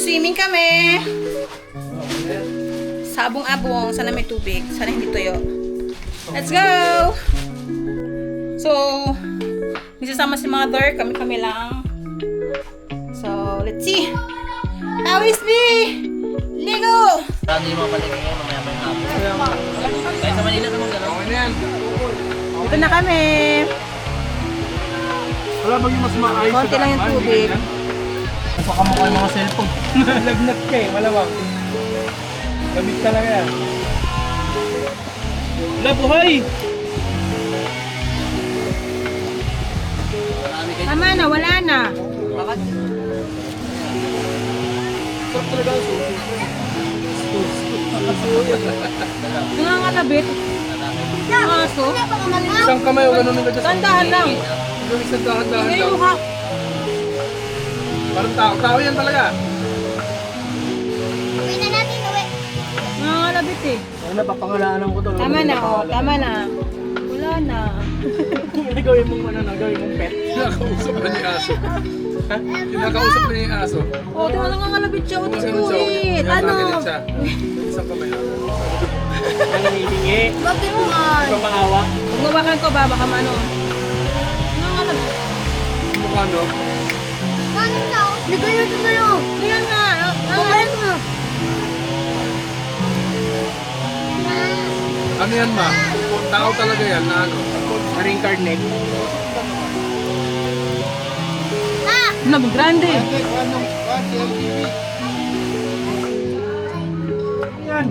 Mag-swimming kami. Sabong-abong. Sana may tubig. Sana hindi tuyo. Let's go! So, nisasama si mother. Kami-kami lang. So, let's see. How is me? Ligo! Ano yung mga palagay ngayon, mamaya pa yung hapon. Kahit sa Manila naman gano'n. Okay na yan. Ito na kami. Wala bang yung mas maayos? Konti lang yung tubig. Napakamukha yung mga cellphone. Lagnat ka eh, malamang. Gamit talaga yan. Wala, buhay! Tama na, wala na. Bakit? Sarap talaga ang suso. Nangangalabit. Aso. Isang kamay o gano'n nila dyan. Tandahan lang. Yung isang dahan-dahan Ngayon lang. mukha. Parang tao. Tao yan talaga. Nangangalabit eh. Ay, napapangalanan ko to. Tama na, oh. Tama na. Wala na. Gawin mong ano na, gawin mong pet. Kinakausap na niya aso. Ha? Kinakausap na niya yung aso. Oh, di ba nangangalabit siya? What is Ganun siya. it? Ano? Ano? Isang kamay. Nangingihingi. Bakit naman? Ibang pangawa. Pag mabakan ko ba, baka maano? Nangangalabit. Mukha no? Kaya nga. Nangangalabit. Ano yan ma? Tao talaga yan na ano? Na-reincarnate. Ano, grande. Yan.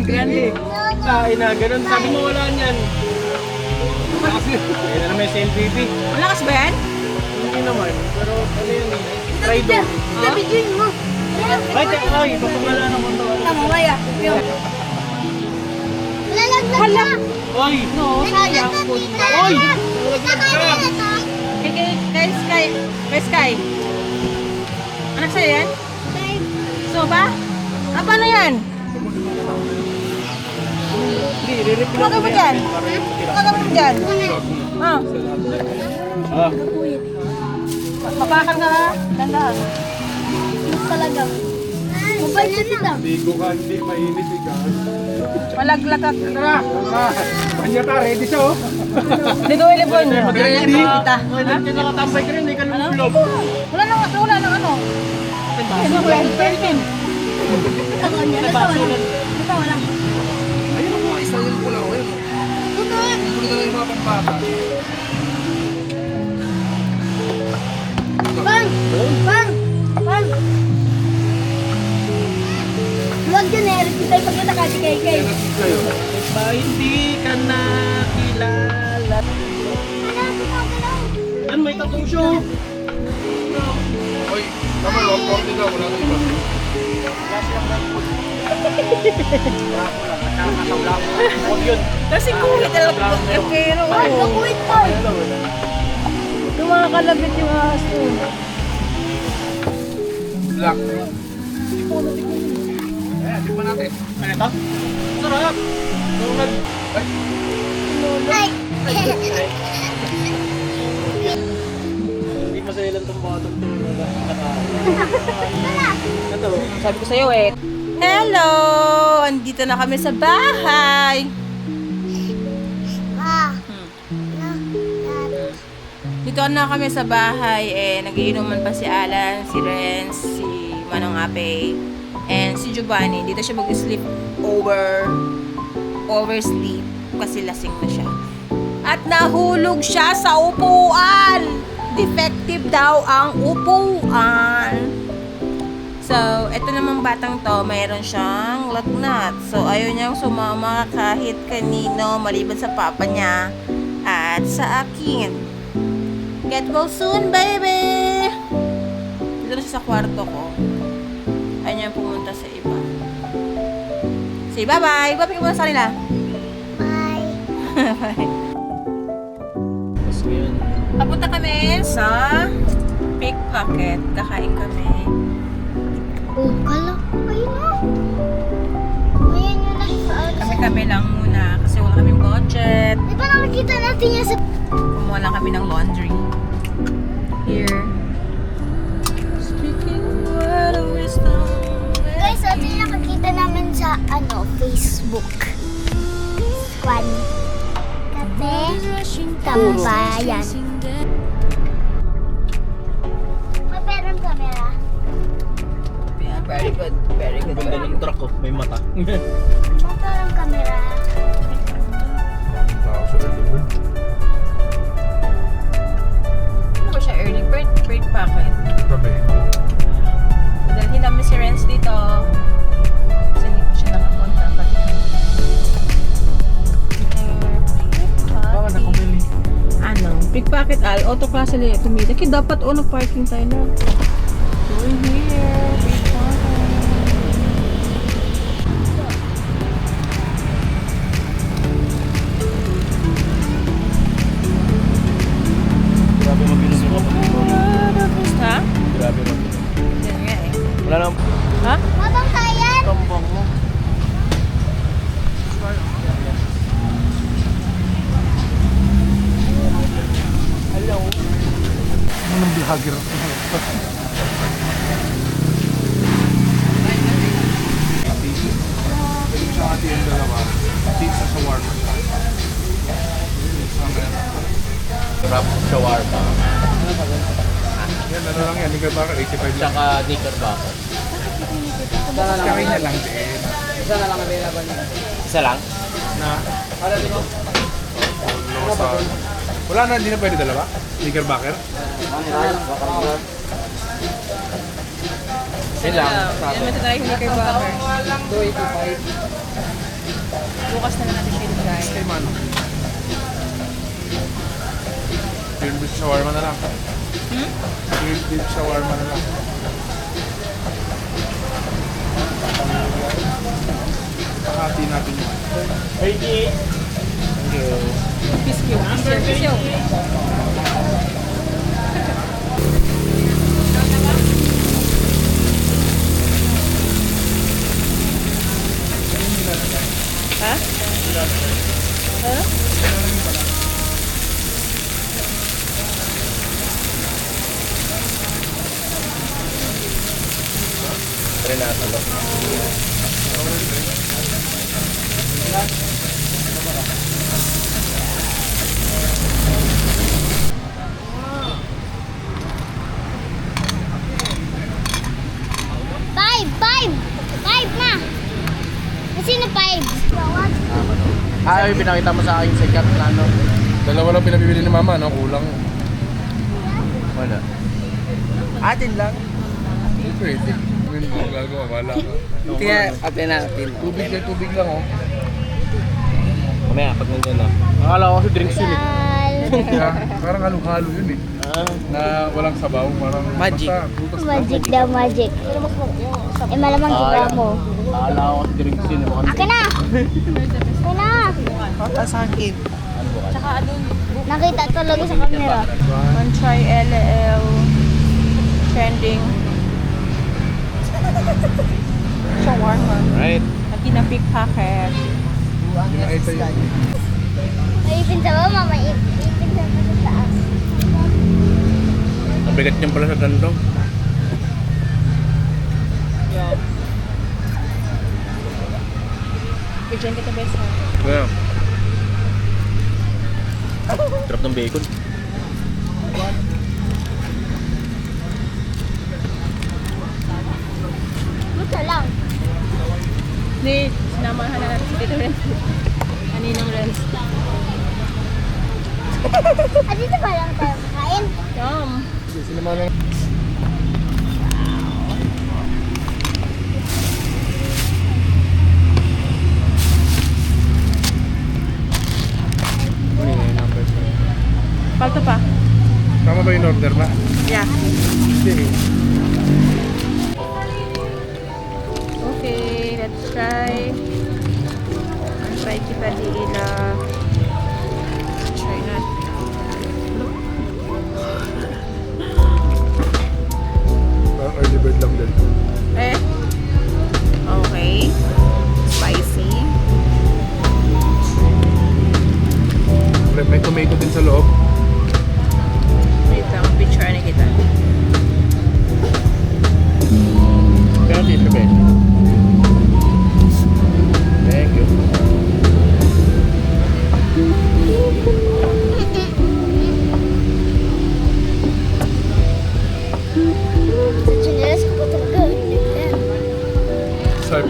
Grande. Ay na, ganun. Sabi mo wala niyan. Kasi, Kaya na naman yung CLBB. Malakas ba yan? hindi naman. Pero ano yun eh? Rider. Ay, ay, papangalanan ko to. Hala. Oy! No, sayang. Food pa. Oy! Kay Sky. Anak sa'yo yan? So ba? Ah, paano yan? Hindi, re-replay Huwag mo dyan. Huwag mo dyan. Ah. Ah. Mapakan ka ha? Dandahan. Ligo ka, hindi mainit eh ka. Malaglag ka. Tara! Tara! Kanya ka, ready siya oh. Ligo ilipon nyo. Ready? Kita. Nakatambay ka rin, hindi ka lulog. Wala na ano. Ano ba yan? Pentin. Ayun ang mga isang yung pula ko yun. Pula na yung mga pampata. Kayo. Ba hindi ka nakilala? Yan, may tattoo show. Oy, tama, long konti daw, wala na iba. Huwag yun. Kasi kuwit talaga. Pero tumakalabit yung aso. Black. Ayan, tignan natin. Ano ito? Sarap! Nung nag... Hindi pa sa ilang itong bottom to. Ito. Sabi ko sa'yo eh. Hello! Andito na kami sa bahay. Dito na kami sa bahay eh. Nagiinuman pa si Alan, si Renz, si Manong Ape, and si Giovanni. Dito siya mag-sleep oversleep kasi lasing na siya. At nahulog siya sa upuan. Defective daw ang upuan. So, ito namang batang to, mayroon siyang lagnat. So, ayaw niyang sumama kahit kanino maliban sa papa niya at sa akin. Get well soon, baby! Dito na siya sa kwarto ko. Ayaw niyang pumunta sa iba. Say bye-bye! Bye-bye ka muna sa kanila. Bye! Tapos ngayon. Papunta kami sa pickpocket. Kakain kami. Kami-kami lang muna kasi wala kaming budget. Di ba nakikita natin yan sa... Kumuha lang kami ng laundry. Here. Speaking book. Kwan. Kape. Tambayan. May perang kamera. Yeah, very good. Very good. Ganda ng truck ko, may mata. May perang kamera. Maraming tao sa early bird. Ano ba siya? Early bird? Bird packet. Tabi. Padalhin namin si Renz dito. Kasi hindi pa siya nakapunta. Bakit ako bili? Ano? Pickpocket al. Auto class sila tumita. Kaya dapat nag-parking tayo na. We're here. Pickpocket. Grabe mabinom yung Ha? Grabe mabinom. Yan nga eh. Wala nang Ha? Mabang tayan. tambang mo. Anong vlogger? Sa atin yung dalawa. Pizza sa warma. Wrap shawarma. Yan, ano lang yan. Hindi ka ba 85 lang. Tsaka knickerbocker. Kakain na lang din. Isa lang? Na? Wala na, hindi na pwede dalawa? Knickerbocker? Isa lang. Yan naman tayo hindi kayo buffer. Bukas na lang natin siya i-try. Kay Mano. Grilled beef shawarma na lang. Grilled beef shawarma na lang. Pakati natin yun. Thank you. Piskew. Piskew. Ha? Ha? Renato. Five na. Sino five? Ay, pinakita mo sa akin sikat na ano. Dalawa lang pinabibili ni Mama, no? Kulang. Wala. Atin lang. Pwede. Ngayon mo gagawa, wala ka. Kaya, atin natin. Tubig na tubig lang, oh. Mamaya, pag nandun na. Akala ko kasi drinks yun eh. Tal. Kaya, parang halo-halo yun eh. Na walang sabaw, parang Magic. basta butas lang. Magic daw, magic. Eh, malamang iba mo. Akala ko kasi drinks yun eh. Akin na! Akin na! Kata sa akin. Ano ba? Tsaka ano, Nakita talaga sa camera. on try LL trending. Shawarma. Right. At pickpocket. Nakita yun. May ipin sa baba, may ipin sa taas. Ang bigat niyan pala sa tandong. Yup. Bigyan kita best ha. Kaya. Trap ng bacon. Buta lang. Hindi, sinamahan na natin si Tito Renz. Kaninang Renz. Ah, dito pa lang tayo makain. Yum. Sinama lang. Kunin nga yung number. Palto pa. Tama ba yung order ba? Yeah. Hindi. Okay, let's try. Try kita di ila. Try na. Parang early bird lang din. Eh. Okay. Spicy. May tomato din sa loob. Wait lang, picture na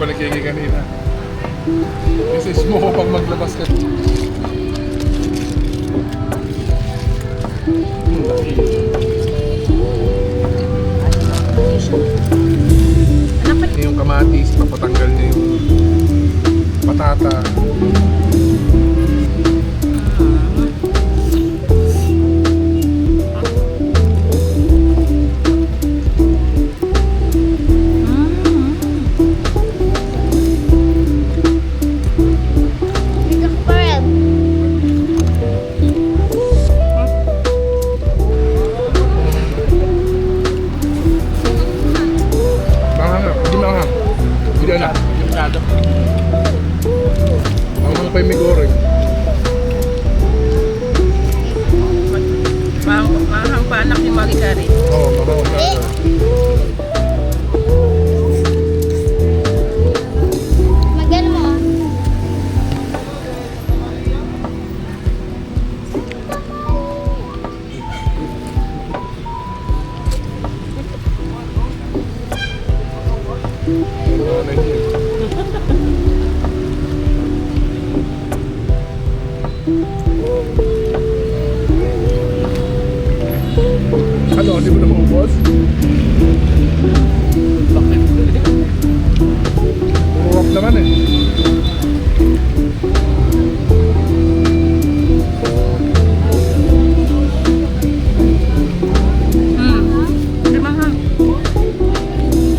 pala kiki kanina. Message mo ko pag maglabas ka. Yung kamatis, papatanggal niya yung patata. Dito ko pa rin. Manghang, hindi manghang. Hindi na. Yung masyado. Manghang pa yung may goreng. Mahang panak yung magigari. Oo, manghang na. Magano mo ah. Ano yun? Ano, hindi mo na maubos? Bakit? Puro naman eh. Hindi mahang.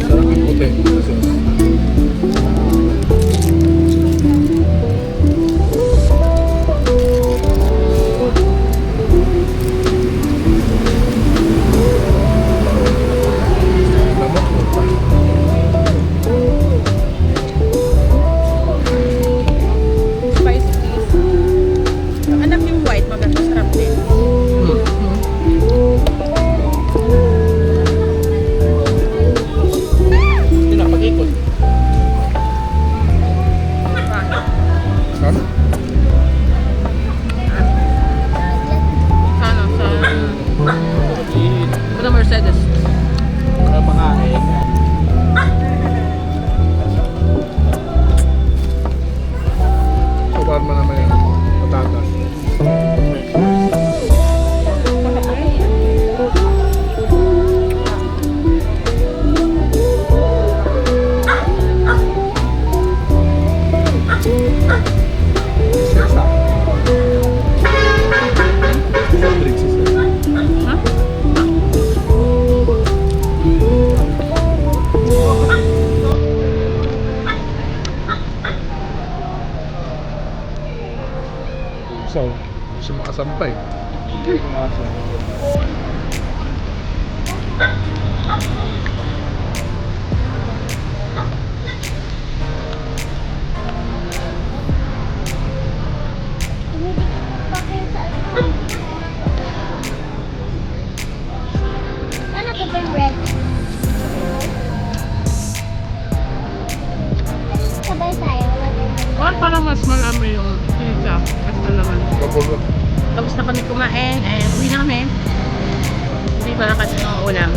Sarap yung puti. Kasi Spicy please. Anak yung white, maganda sarap din. Yun na, pag-ikot. Ano? Ano, sa Mercedes. Para pangain. Sobar mo naman yung patatas. Sisa. Drink sisa. So, gusto makasampay. Tumidikit pa kayo sa ano. Ano to ba yung red? Sabay tayo. Parang mas marami yung pizza. Mas naman. Kapag Tapos na kami kumain and uwi na kami. Hindi para kasi ng ulam.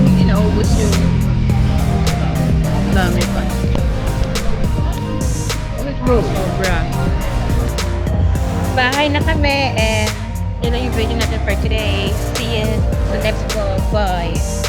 Hindi na ubos yung dami pa. Sobra. Bahay na kami and yun lang yung video natin for today. See you sa next vlog. Bye!